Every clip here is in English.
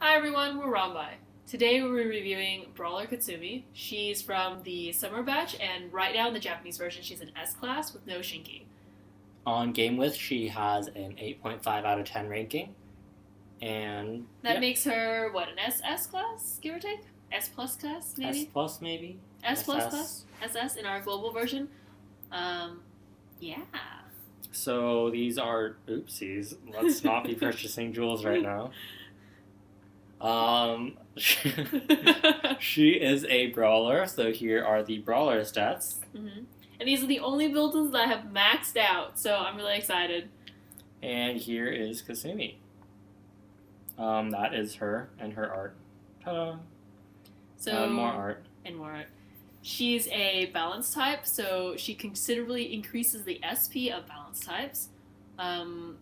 Hi everyone, we're ROMbi. Today we're reviewing Brawler Kasumi. She's from the summer batch, and right now in the Japanese version she's an S class with no Shinki. On GameWith, she has an 8.5 out of 10 ranking. And that makes her, what, an SS class, give or take? S plus class, maybe? S plus, maybe? S plus class? SS in our global version. Yeah. So these are oopsies. Let's not be purchasing jewels right now. She is a brawler, so here are the brawler stats. Mm-hmm. And these are the only build-ins that I have maxed out, so I'm really excited. And here is Kasumi. That is her and her art. Ta-da! So more art. And more art. She's a balance type, so she considerably increases the SP of balance types.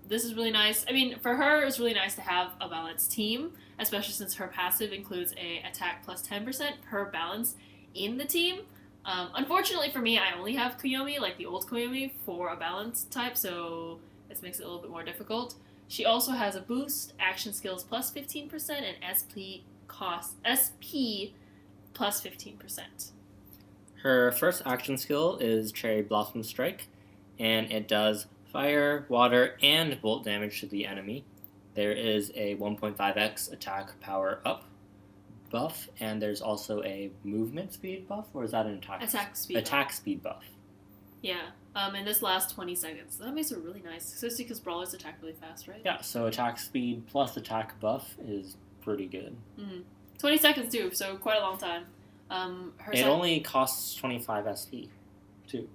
This is really nice. I mean, for her, it's really nice to have a balanced team, especially since her passive includes a attack plus 10% per balance in the team. Unfortunately for me, I only have Koyomi, like the old Koyomi, for a balance type, so this makes it a little bit more difficult. She also has a boost, action skills plus 15%, and SP plus 15%. Her first action skill is Cherry Blossom Strike, and it does fire, water, and bolt damage to the enemy. There is a 1.5x attack power up buff, and there's also a movement speed buff, or is that an attack speed buff? Yeah, and this lasts 20 seconds. That makes it really nice, especially because brawlers attack really fast, right? Yeah, so attack speed plus attack buff is pretty good. 20 seconds too, so quite a long time. It only costs 25 SP, too.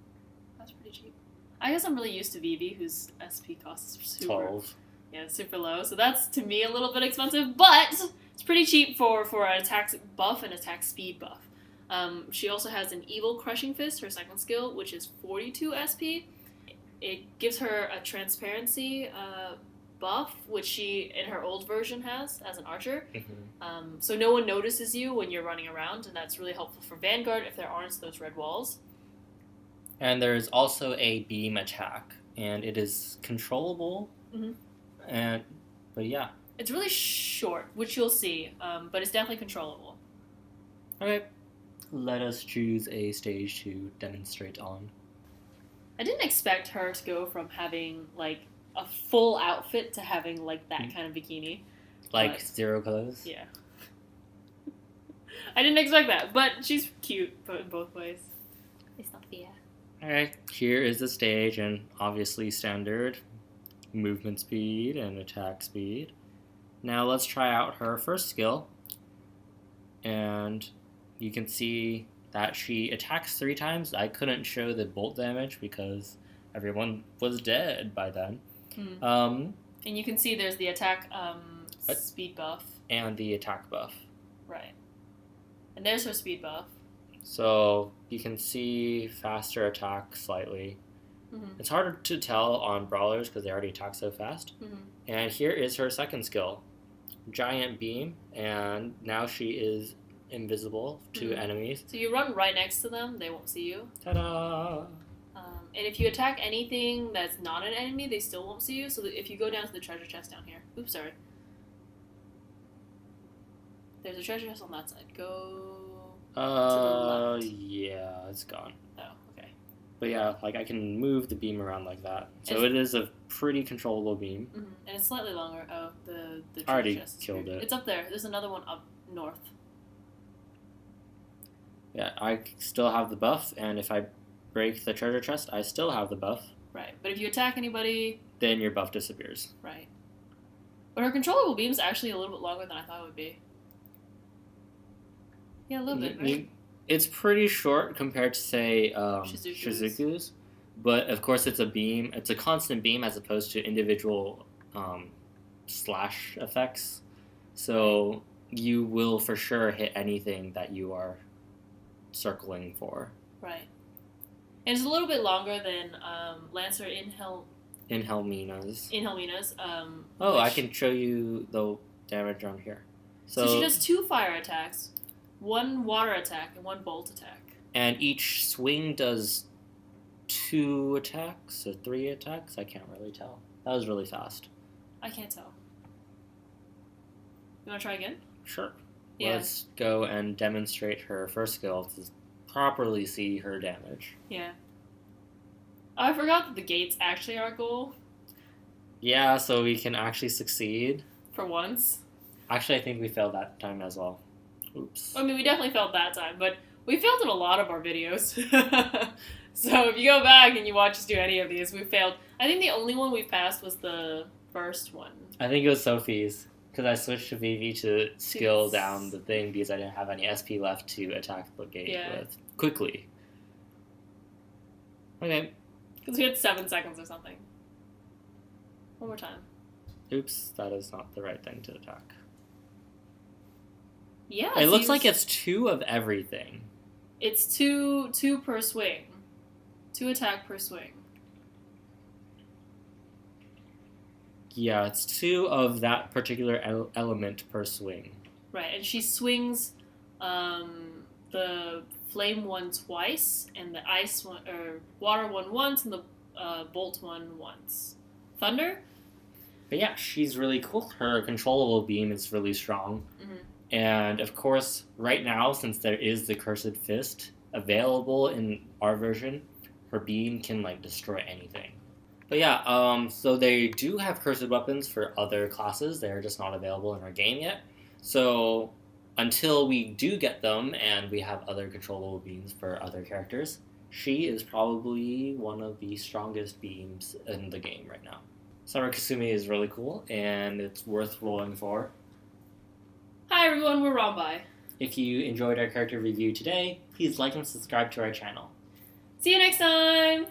That's pretty cheap. I guess I'm really used to Vivi, whose SP costs super 12. Yeah, super low. So that's, to me, a little bit expensive, but it's pretty cheap for an attack buff and attack speed buff. She also has an Evil Crushing Fist, her second skill, which is 42 SP. It gives her a transparency buff, which she, in her old version, has as an archer. Mm-hmm. So no one notices you when you're running around, and that's really helpful for Vanguard if there aren't those red walls. And there's also a beam attack, and it is controllable. Mm-hmm. But yeah. It's really short, which you'll see, but it's definitely controllable. Okay. Let us choose a stage to demonstrate on. I didn't expect her to go from having, like, a full outfit to having, like, that kind of bikini. Like, zero clothes? Yeah. I didn't expect that, but she's cute in both ways. It's not fair. Alright, here is the stage, and obviously standard movement speed and attack speed. Now let's try out her first skill, and you can see that she attacks 3 times. I couldn't show the bolt damage because everyone was dead by then. And you can see there's the attack speed buff. And the attack buff. Right. And there's her speed buff. So you can see faster attack slightly. Mm-hmm. It's harder to tell on brawlers because they already attack so fast. Mm-hmm. And here is her second skill. Giant Beam, and now she is invisible to enemies. So you run right next to them, they won't see you. Ta-da! And if you attack anything that's not an enemy, they still won't see you. So if you go down to the treasure chest down here. Oops, sorry. There's a treasure chest on that side. Go to the left. Yeah, it's gone. Oh, okay. But yeah, like I can move the beam around like that. So it is a pretty controllable beam. Mm-hmm. And it's slightly longer. Oh, the treasure already chest. Killed it. It's up there. There's another one up north. Yeah, I still have the buff, and if I break the treasure chest, I still have the buff. Right, but if you attack anybody... Then your buff disappears. Right. But her controllable beam is actually a little bit longer than I thought it would be. Yeah, a little bit, right? It's pretty short compared to, say, Shizuku's. But, of course, it's a beam. It's a constant beam as opposed to individual slash effects. So you will for sure hit anything that you are circling for. Right. And it's a little bit longer than Lancer in Helmina's. I can show you the damage on here. So she does 2 fire attacks, 1 water attack, and 1 bolt attack. And each swing does 2 attacks or 3 attacks? I can't really tell. That was really fast. I can't tell. You want to try again? Sure. Yeah. Let's go and demonstrate her first skill to properly see her damage. Yeah. Oh, I forgot that the gates actually are our goal. Yeah, so we can actually succeed. For once. Actually, I think we failed that time as well. Oops. I mean, we definitely failed that time, but we failed in a lot of our videos. So if you go back and you watch us do any of these, we failed. I think the only one we passed was the first one. I think it was Sophie's, because I switched to Vivi to skill Yes. down the thing because I didn't have any SP left to attack the gate with quickly. Okay. Because we had 7 seconds or something. One more time. Oops, that is not the right thing to attack. Yeah. It looks like it's 2 of everything. It's two per swing. 2 attack per swing. Yeah, it's 2 of that particular element per swing. Right, and she swings the flame one twice, and the ice one, or water one once, and the bolt one once. Thunder? But yeah, she's really cool. Her controllable beam is really strong. Mm-hmm. And of course, right now, since there is the Cursed Fist available in our version, her beam can like destroy anything. But yeah, so they do have cursed weapons for other classes. They're just not available in our game yet. So until we do get them and we have other controllable beams for other characters, she is probably one of the strongest beams in the game right now. Summer Kasumi is really cool, and it's worth rolling for. Hi everyone, we're ROMbi. If you enjoyed our character review today, please like and subscribe to our channel. See you next time!